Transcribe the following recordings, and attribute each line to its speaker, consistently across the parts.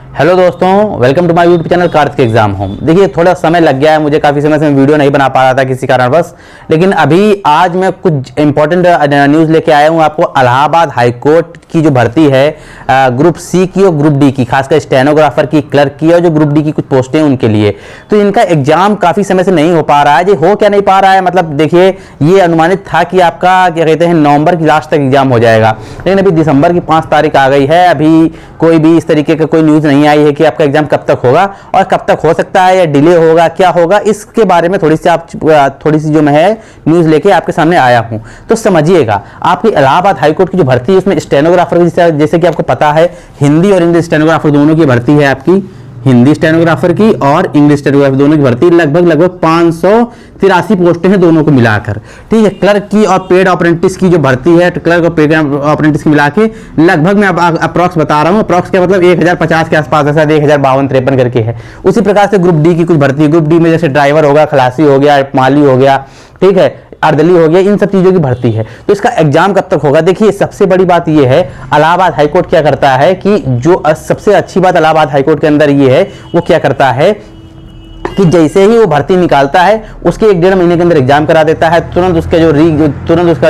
Speaker 1: Hello दोस्तों, welcome to my YouTube channel Kartik exam home. देखिए थोड़ा समय लग गया है, मुझे काफ़ी समय से वीडियो नहीं बना पा रहा था किसी कारणवश, लेकिन अभी आज मैं कुछ इंपॉर्टेंट न्यूज़ लेके आया हूँ आपको। इलाहाबाद हाईकोर्ट की जो भर्ती है ग्रुप सी की और ग्रुप डी की, खासकर स्टेनोग्राफर की, क्लर्क की और जो ग्रुप डी की कुछ पोस्टें उनके लिए, तो इनका एग्जाम काफ़ी समय से नहीं हो पा रहा है। ये हो क्या नहीं पा रहा है, मतलब देखिए ये अनुमानित था कि आपका क्या कहते हैं नवंबर की लास्ट तक एग्जाम हो जाएगा, लेकिन अभी दिसंबर की 5 तारीख आ गई है। अभी कोई भी इस तरीके का कोई न्यूज़ नहीं आई है कि आपका एग्जाम कब तक होगा और कब तक हो सकता है या डिले होगा, क्या होगा, इसके बारे में थोड़ी सी जो मैं है न्यूज़ लेके आपके सामने आया हूं। तो समझिएगा, आपकी इलाहाबाद हाईकोर्ट की जो भर्ती है उसमें स्टेनोग्राफर जैसे कि आपको पता है हिंदी और इंग्लिश स्टेनोग्राफर दोनों की भर्ती है आपकी, हिंदी स्टेनोग्राफर की और इंग्लिश स्टेनोग्राफर दोनों की भर्ती लगभग 583 पोस्टें हैं दोनों को मिलाकर। ठीक है, क्लर्क की और पेड अप्रेंटिस की जो भर्ती है, क्लर्क और पेड अप्रेंटिस की मिला के लगभग मैं अप्रॉक्स बता रहा हूँ, अप्रॉक्स का मतलब 1050 के आसपास है, शायद 1052-53 करके है। उसी प्रकार से ग्रुप डी की कुछ भर्ती है, ग्रुप डी में जैसे ड्राइवर होगा, खलासी हो गया, माली हो गया, ठीक है, अर्दली हो गया, इन सब चीज़ों की भर्ती है। तो इसका एग्जाम कब तक होगा? देखिए सबसे बड़ी बात यह है, इलाहाबाद हाईकोर्ट क्या करता है कि जो सबसे अच्छी बात इलाहाबाद हाईकोर्ट के अंदर ये है, वो क्या करता है कि जैसे ही वो भर्ती निकालता है उसके 1-1.5 महीने के अंदर एग्जाम करा देता है। तुरंत उसका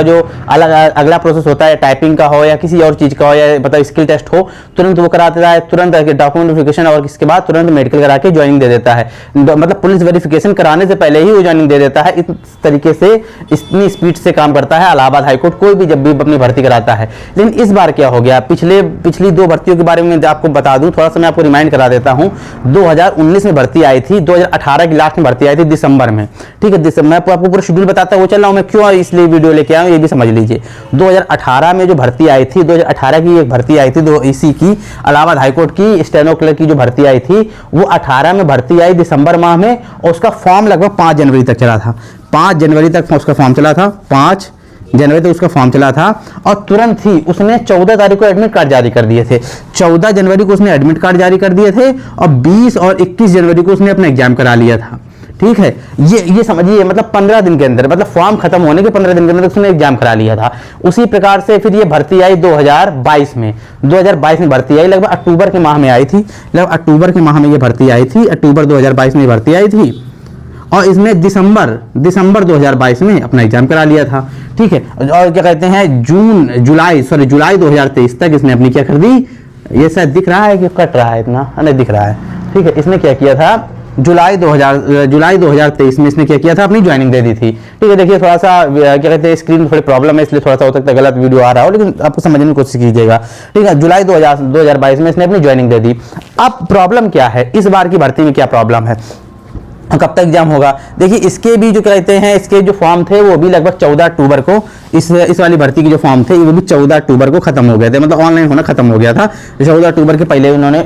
Speaker 1: जो अगला प्रोसेस होता है, टाइपिंग का हो या किसी और चीज़ का हो या मतलब स्किल टेस्ट हो, तुरंत वो करा देता है, तुरंत डॉक्यूमेंट वेरिफिकेशन और इसके बाद तुरंत मेडिकल करा के ज्वाइनिंग दे देता है। मतलब पुलिस वेरिफिकेशन कराने से पहले ही वो ज्वाइनिंग दे देता है। इस तरीके से इतनी स्पीड से काम करता है इलाहाबाद हाईकोर्ट कोई भी जब भी अपनी भर्ती कराता है। लेकिन इस बार क्या हो गया, पिछली 2 भर्तियों के बारे में आपको बता दूं, थोड़ा सा मैं आपको रिमाइंड करा देता हूं। 2019 में भर्ती आई थी, 2018 की लास्ट में भर्ती आई थी दिसंबर में। ठीक है, दिसंबर मैं आपको पूरा शेड्यूल बताता वो चल रहा हूं मैं, क्यों इसलिए वीडियो लेके आया हूं ये भी समझ लीजिए। 2018 में जो भर्ती आई थी, 2018 की एक भर्ती आई थी इसी की इलाहाबाद हाईकोर्ट की स्टेनो क्लर्क की जो भर्ती आई थी, वो 18 में भर्ती आई दिसंबर माह में, और उसका फॉर्म लगभग 5 जनवरी तक चला था। 5 जनवरी तक उसका फॉर्म चला था, 5 जनवरी तक उसका फॉर्म चला था, और तुरंत ही उसने 14 तारीख को एडमिट कार्ड जारी कर दिए थे। 14 जनवरी को उसने एडमिट कार्ड जारी कर दिए थे और 20 और 21 जनवरी को उसने अपना एग्जाम करा लिया था। ठीक है, ये समझिए, मतलब 15 दिन के अंदर, मतलब फॉर्म खत्म होने के 15 दिन के अंदर उसने एग्जाम करा लिया था। उसी प्रकार से फिर ये भर्ती आई 2022 में। 2022 में भर्ती आई, लगभग अक्टूबर के माह में आई थी, लगभग अक्टूबर के माह में ये भर्ती आई थी, अक्टूबर 2022 में भर्ती आई थी, और इसने दिसंबर 2022 में अपना एग्जाम करा लिया था। ठीक है, और क्या कहते हैं जुलाई 2023 तक इसने अपनी क्या कर दी, ये शायद दिख रहा है कि कट रहा है इतना, नहीं दिख रहा है। ठीक है, इसने क्या किया था, जुलाई 2023 में इसने क्या किया था, अपनी ज्वाइनिंग दे दी थी। ठीक है, देखिए थोड़ा सा क्या कहते हैं स्क्रीन थोड़ी प्रॉब्लम है, इसलिए थोड़ा सा हो सकता है गलत वीडियो आ रहा हो, लेकिन आपको समझने की कोशिश कीजिएगा। ठीक है, जुलाई 2022 में इसने अपनी ज्वाइनिंग दे दी। अब प्रॉब्लम क्या है, इस बार की भर्ती में क्या प्रॉब्लम है, कब तक एग्जाम होगा? देखिए इसके भी जो कहते हैं, इसके जो फॉर्म थे वो भी लगभग 14 अक्टूबर को, इस वाली भर्ती के जो फॉर्म थे वो भी 14 अक्टूबर को खत्म हो गए थे, मतलब ऑनलाइन होना खत्म हो गया था। 14 अक्टूबर के पहले उन्होंने,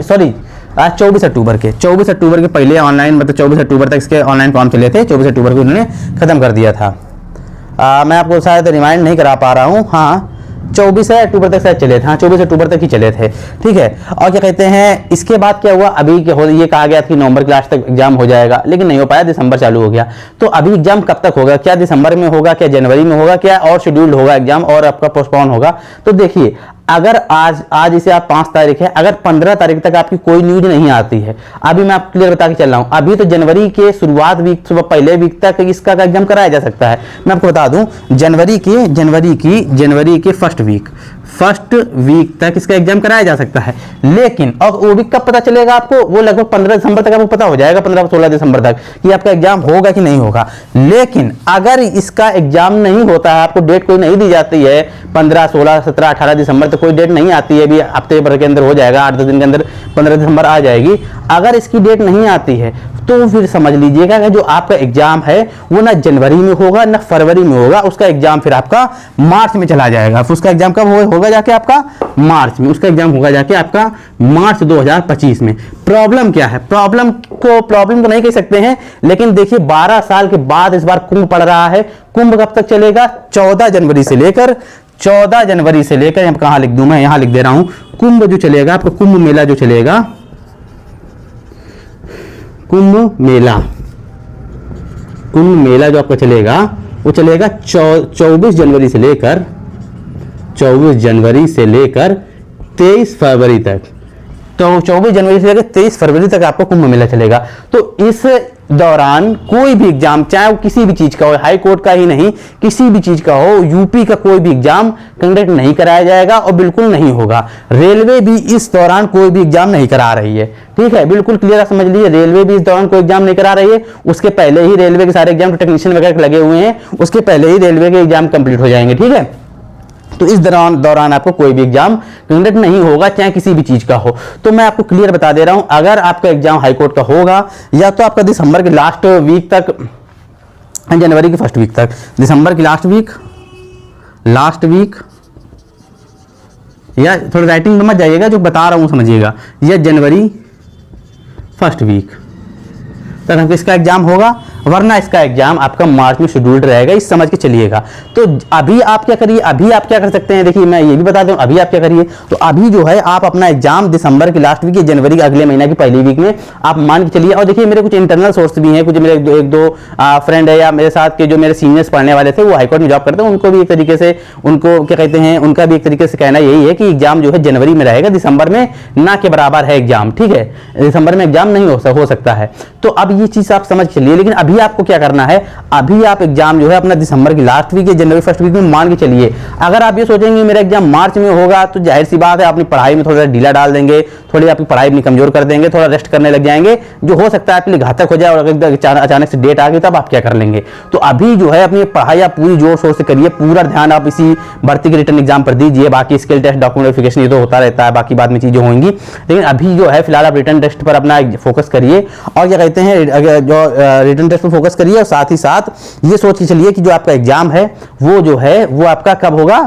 Speaker 1: आज 24 अक्टूबर के पहले ऑनलाइन, मतलब 24 अक्टूबर तक इसके ऑनलाइन फॉर्म चले थे, 24 अक्टूबर को उन्होंने खत्म कर दिया था। मैं आपको शायद रिमाइंड नहीं करा पा रहा हूँ, हाँ 24 अक्टूबर तक शायद चले थे, हाँ 24 अक्टूबर तक ही चले थे। ठीक है, और क्या कहते हैं इसके बाद क्या हुआ, अभी ये कहा गया था कि नवंबर की लास्ट तक एग्जाम हो जाएगा, लेकिन नहीं हो पाया, दिसंबर चालू हो गया। तो अभी एग्जाम कब तक होगा, क्या दिसंबर में होगा, क्या जनवरी में होगा, क्या और शेड्यूल्ड होगा एग्जाम और आपका पोस्टपोन होगा? तो देखिए अगर आज इसे आप 5 तारीख है, अगर 15 तारीख तक आपकी कोई न्यूज नहीं आती है, अभी मैं आपको क्लियर बता के चल रहा हूं, अभी तो जनवरी के शुरुआत वीक, सुबह पहले वीक तक इसका एग्जाम कराया जा सकता है। मैं आपको बता दूं जनवरी के फर्स्ट वीक तक इसका एग्जाम कराया जा सकता है, लेकिन और वो भी कब पता चलेगा आपको, वो लगभग 15 दिसंबर तक आपको पता हो जाएगा, 15-16 दिसंबर तक कि आपका एग्जाम होगा कि नहीं होगा। लेकिन अगर इसका एग्जाम नहीं होता है, आपको डेट कोई नहीं दी जाती है, 15, 16, 17, 18 दिसंबर तक कोई डेट नहीं आती है, अभी हफ्ते भर के अंदर हो जाएगा, 8-10 दिन के अंदर 15 दिसंबर आ जाएगी। अगर इसकी डेट नहीं आती है तो फिर समझ लीजिएगा कि जो आपका एग्जाम है वो ना जनवरी में होगा ना फरवरी में होगा, उसका एग्जाम फिर आपका मार्च में चला जाएगा। फिर उसका एग्जाम कब होगा जाके आपका मार्च में, उसका एग्जाम होगा जाके आपका मार्च 2025 में। प्रॉब्लम क्या है, प्रॉब्लम तो नहीं कह सकते हैं, लेकिन देखिए 12 साल के बाद इस बार कुंभ पड़ रहा है। कुंभ कब तक चलेगा, 14 जनवरी से लेकर यहाँ कहाँ लिख दूं मैं, यहाँ लिख दे रहा हूं, कुंभ जो चलेगा आपका, कुंभ मेला जो चलेगा, कुंभ मेला जो आपका चलेगा वो चलेगा 24 जनवरी से लेकर 23 फरवरी तक। तो 24 जनवरी से लेकर 23 फरवरी तक आपको कुंभ मेला चलेगा। तो इस दौरान कोई भी एग्जाम, चाहे वो किसी भी चीज का हो, हाई कोर्ट का ही नहीं, किसी भी चीज का हो, यूपी का कोई भी एग्जाम कंडक्ट नहीं कराया जाएगा और बिल्कुल नहीं होगा। रेलवे भी इस दौरान कोई भी एग्जाम नहीं करा रही है, ठीक है, बिल्कुल क्लियर समझ लीजिए। रेलवे भी इस दौरान कोई एग्जाम नहीं करा रही है। उसके पहले ही रेलवे के सारे एग्जाम टेक्नीशियन वगैरह लगे हुए हैं, उसके पहले ही रेलवे के एग्जाम कंप्लीट हो जाएंगे, ठीक है। तो इस दौरान आपको कोई भी एग्जाम कंडक्ट नहीं होगा, चाहे किसी भी चीज का हो। तो मैं आपको क्लियर बता दे रहा हूं, अगर आपका एग्जाम हाईकोर्ट का होगा या तो आपका दिसंबर के लास्ट वीक तक, जनवरी की फर्स्ट वीक तक, दिसंबर की लास्ट वीक या थोड़ा राइटिंग में मत जाइएगा, जो बता रहा हूं समझिएगा, या जनवरी फर्स्ट वीक तक इसका एग्जाम होगा, वरना इसका एग्जाम आपका मार्च में शेड्यूल्ड रहेगा, इस समझ के चलिएगा। तो अभी आप क्या करिए, अभी आप क्या कर सकते हैं, देखिए मैं ये भी बता दूं, अभी आप क्या करिए, तो अभी जो है आप अपना एग्जाम दिसंबर की लास्ट वीक या जनवरी के अगले महीना की पहली वीक में आप मान के चलिए। और देखिए मेरे कुछ इंटरनल सोर्स भी हैं, कुछ मेरे एक दो फ्रेंड है या मेरे साथ के जो मेरे सीनियर्स पढ़ने वाले थे, वो हाईकोर्ट में जॉब करते हैं, उनको भी एक तरीके से, उनको क्या कहते हैं, उनका भी एक तरीके से कहना यही है कि एग्जाम जो है जनवरी में रहेगा, दिसंबर में ना के बराबर है एग्जाम, ठीक है, दिसंबर में एग्जाम नहीं हो सकता है। तो अब ये चीज आप समझ चलिए। लेकिन अभी आपको क्या करना है, अभी आप एग्जाम जो है अपना दिसंबर की लास्ट वीक या जनवरी फर्स्ट वीक में मान के चलिए। अगर आप ये सोचेंगे मेरा एग्जाम मार्च में होगा, तो जाहिर सी बात है अपनी पढ़ाई में थोड़ा ढीला डाल देंगे, थोड़ी आपकी पढ़ाई अपनी कमजोर कर देंगे, थोड़ा रेस्ट करने लग जाएंगे, जो हो सकता है आपके लिए घातक हो जाए। और अगर अचानक से डेट आ गई तब आप क्या कर लेंगे। तो अभी जो है अपनी पढ़ाई आप पूरी जोर शोर से करिए, पूरा ध्यान आप इसी भर्ती के रिटर्न एग्जाम पर दीजिए। बाकी स्किल टेस्ट, डॉक्यूमेंट वेरिफिकेशन ये तो होता रहता है, बाकी बाद में चीजें होंगी, लेकिन अभी जो है फिलहाल आप रिटर्न टेस्ट पर अपना फोकस करिए। और क्या कहते हैं, जो रिटर्न टेस्ट पर फोकस करिए, और साथ ही साथ ये सोच के चलिए कि जो आपका एग्जाम है वो जो है वो आपका कब होगा,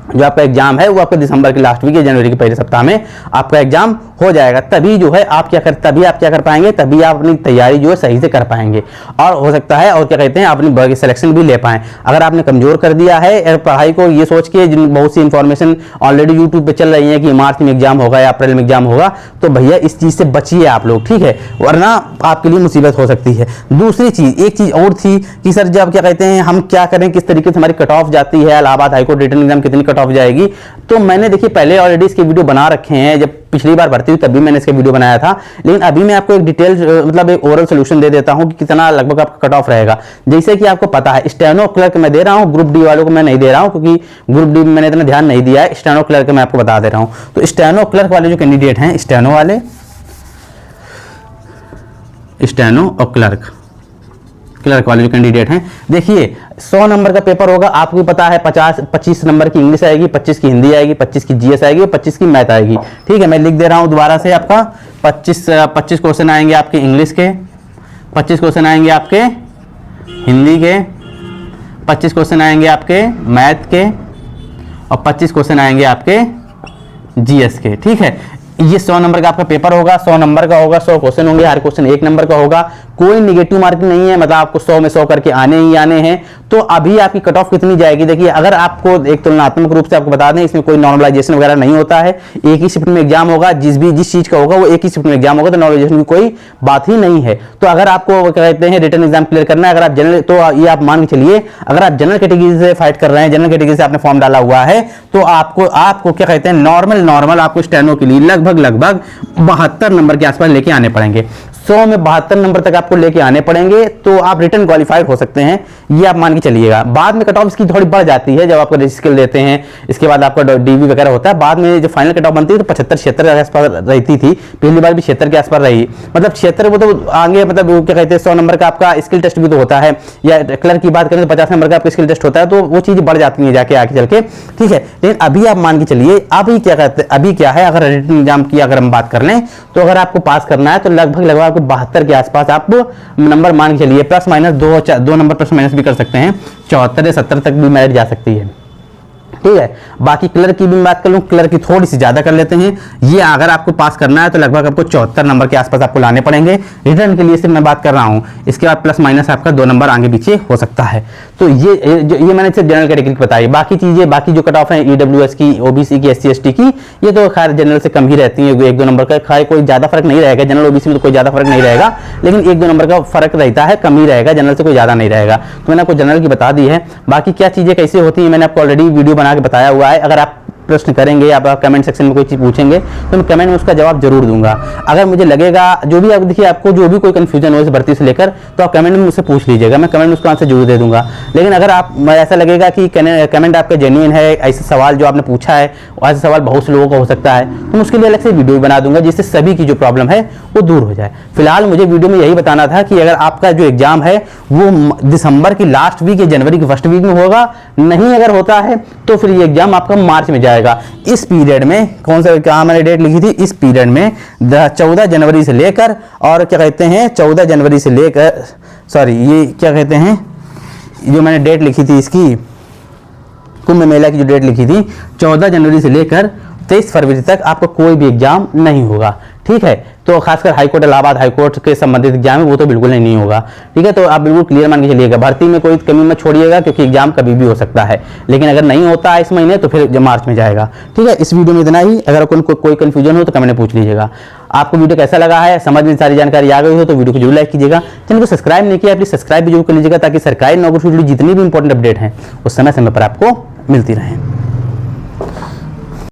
Speaker 1: जो आपका एग्जाम है वो आपका दिसंबर के लास्ट वीक या जनवरी के पहले सप्ताह में आपका एग्जाम हो जाएगा। तभी जो है आप क्या कर पाएंगे, तभी आप अपनी तैयारी जो है सही से कर पाएंगे, और हो सकता है और क्या कहते हैं अपनी वर्ग सिलेक्शन भी ले पाएं। अगर आपने कमजोर कर दिया है पढ़ाई को, ये सोच के, बहुत सी इंफॉर्मेशन ऑलरेडी यूट्यूब पे चल रही है कि मार्च में एग्जाम होगा या अप्रैल में एग्जाम होगा, तो भैया इस चीज से बचिए आप लोग, ठीक है, वरना आपके लिए मुसीबत हो सकती है। दूसरी चीज, एक चीज और थी कि सर जब क्या कहते हैं हम क्या करें, किस तरीके से हमारी कट ऑफ जाती है, इलाहाबाद हाईकोर्ट रिटर्न एग्जाम कितनी कट ऑफ जाएगी। तो मैंने देखिए पहले ऑलरेडी इसके वीडियो बना रखे हैं, जब पिछली बार भर्ती हुई तब भी मैंने इसके वीडियो बनाया था, लेकिन अभी मैं आपको एक डिटेल मतलब एक ओरल सोल्यूशन दे देता हूं कि कितना लगभग आपका कट ऑफ रहेगा। जैसे कि आपको पता है स्टेनो क्लर्क मैं दे रहा हूं, ग्रुप डी वालों को मैं नहीं दे रहा हूं, क्योंकि ग्रुप डी में मैंने इतना ध्यान नहीं दिया है। स्टेनो क्लर्क मैं आपको बता दे रहा हूं। तो स्टेनो क्लर्क वाले जो कैंडिडेट हैं, स्टेनो वाले, स्टेनो और क्लर्क वाले जो कैंडिडेट हैं, देखिए 100 नंबर का पेपर होगा, आपको पता है 25 नंबर की इंग्लिश आएगी, 25 की हिंदी आएगी, 25 की जीएस आएगी, 25 की मैथ आएगी, ठीक है। मैं लिख दे रहा हूं दोबारा से, आपका 25 क्वेश्चन आएंगे आपके इंग्लिश के, 25 क्वेश्चन आएंगे आपके हिंदी के, 25 क्वेश्चन आएंगे आपके मैथ के, और 25 क्वेश्चन आएंगे आपके जीएस के, ठीक है। ये 100 नंबर का आपका पेपर होगा, 100 नंबर का होगा, 100 क्वेश्चन होंगे, हर क्वेश्चन 1 नंबर का होगा, कोई निगेटिव मार्किंग नहीं है, मतलब आपको 100 में 100 करके आने ही आने हैं। तो अभी आपकी कट ऑफ कितनी जाएगी, देखिए अगर आपको एक तुलनात्मक रूप से आपको बता दें, इसमें कोई नॉर्मलाइजेशन वगैरह नहीं होता है, एक ही शिफ्ट में एग्जाम होगा, जिस चीज का होगा वो एक ही शिफ्ट में एग्जाम होगा, तो नॉर्मलाइजेशन की कोई बात ही नहीं है। तो अगर आपको क्या कहते हैं रिटर्न एग्जाम क्लियर करना है, अगर आप जनरल, तो ये आप मान के चलिए अगर आप जनरल कैटेगरी से फाइट कर रहे हैं, जनरल कैटेगरी से आपने फॉर्म डाला हुआ है, तो आपको क्या कहते हैं नॉर्मल आपको स्टेनो के लिए लगभग 72 नंबर के आसपास लेके आने पड़ेंगे। 100 में 72 नंबर तक आपको लेके आने पड़ेंगे, तो आप रिटर्न क्वालिफाइड हो सकते हैं, ये आप मान के चलिएगा। बाद में कट ऑफ इसकी थोड़ी बढ़ जाती है जब आपको स्किल देते हैं, इसके बाद आपका डीवी वगैरह होता है, बाद में जो फाइनल कट ऑफ बनती है तो 75-76 के आसपास रहती थी, पहली बार भी 76 के आसपास रही, मतलब 76 वो तो आगे, मतलब वो क्या कहते हैं 100 नंबर का आपका स्किल टेस्ट भी तो होता है, या क्लर्क की बात करें तो 50 नंबर का आपका स्किल टेस्ट होता है, तो वो चीज बढ़ जाती है जाके आगे चल के, ठीक है। लेकिन अभी आप मान के चलिए अभी क्या कहते हैं, अभी क्या है, अगर रिटर्न एग्जाम की अगर हम बात कर लें, तो अगर आपको पास करना है तो लगभग 72 के आसपास आप नंबर मान के चलिए, plus minus 2 number plus minus भी कर सकते हैं, 74 या 70 तक भी मेरिट जा सकती है, ठीक है। बाकी क्लर्क की भी बात कर लूं, क्लर्क की थोड़ी सी ज्यादा कर लेते हैं, ये अगर आपको पास करना है तो लगभग आपको 74 नंबर के आसपास आपको लाने पड़ेंगे। रिटर्न के लिए सिर्फ मैं बात कर रहा हूं, इसके बाद प्लस माइनस आपका 2 नंबर आगे पीछे हो सकता है। तो ये मैंने सिर्फ जनरल कैटेगरी बताई, बाकी चीजें, बाकी जो कट ऑफ है ईडब्ल्यूएस की, ओबीसी की, एससी एसटी की, ये तो खैर जनरल से कम ही रहती है, 1-2 नंबर का खैर कोई ज्यादा फर्क नहीं रहेगा, जनरल ओबीसी में तो कोई ज्यादा फर्क नहीं रहेगा, लेकिन 1-2 नंबर का फर्क रहता है, कम ही रहेगा, जनरल से कोई ज्यादा नहीं रहेगा। तो मैंने आपको जनरल की बता दी है। बाकी क्या चीजें कैसे होती है मैंने आपको ऑलरेडी वीडियो बना के बताया हुआ है, अगर आप प्रश्न करेंगे या आप कमेंट सेक्शन में कोई चीज़ पूछेंगे तो मैं कमेंट में उसका जवाब जरूर दूंगा। अगर मुझे लगेगा जो भी आप देखिए आपको जो भी कोई कन्फ्यूजन हो इस भर्ती से लेकर तो आप कमेंट में मुझसे पूछ लीजिएगा, मैं कमेंट में उसका आंसर जरूर दे दूंगा। लेकिन अगर आप ऐसा लगेगा कि कमेंट आपका जेन्युइन है, ऐसे सवाल जो आपने पूछा है ऐसे सवाल बहुत से लोगों का हो सकता है, तो मैं उसके लिए अलग से वीडियो बना दूंगा जिससे सभी की जो प्रॉब्लम है वो दूर हो जाए। फिलहाल मुझे वीडियो में यही बताना था कि अगर आपका जो एग्जाम है वो दिसंबर की लास्ट वीक या जनवरी की फर्स्ट वीक में होगा, नहीं अगर होता है तो फिर ये एग्जाम आपका मार्च में जाएगा। इस पीरियड में कौन सा क्या मैंने डेट लिखी थी, इस पीरियड में 14 जनवरी से लेकर और क्या कहते हैं 14 जनवरी से लेकर सॉरी ये क्या कहते हैं जो मैंने डेट लिखी थी इसकी कुंभ मेला की जो डेट लिखी थी 14 जनवरी से लेकर 23 फरवरी तक आपका कोई भी एग्जाम नहीं होगा। ठीक है, तो खासकर हाईकोर्ट इलाहाबाद हाईकोर्ट के संबंधित एग्जाम है वो तो बिल्कुल नहीं होगा। ठीक है, तो आप बिल्कुल क्लियर मान के चलिएगा, भर्ती में कोई कमी मत छोड़िएगा क्योंकि एग्जाम कभी भी हो सकता है। लेकिन अगर नहीं होता है इस महीने तो फिर मार्च में जाएगा। ठीक है, इस वीडियो में इतना ही। अगर कोई कंफ्यूजन हो तो कमेंट में पूछ लीजिएगा। आपको वीडियो कैसा लगा है, समझ में सारी जानकारी आ गई हो तो वीडियो को जरूर लाइक कीजिएगा। चैनल को सब्सक्राइब नहीं किया प्लीज सब्सक्राइब भी जरूर कर लीजिएगा ताकि सरकारी नौकरी से जुड़ी जितनी भी इंपॉर्टेंट अपडेट हैं वो समय समय पर आपको मिलती रहें।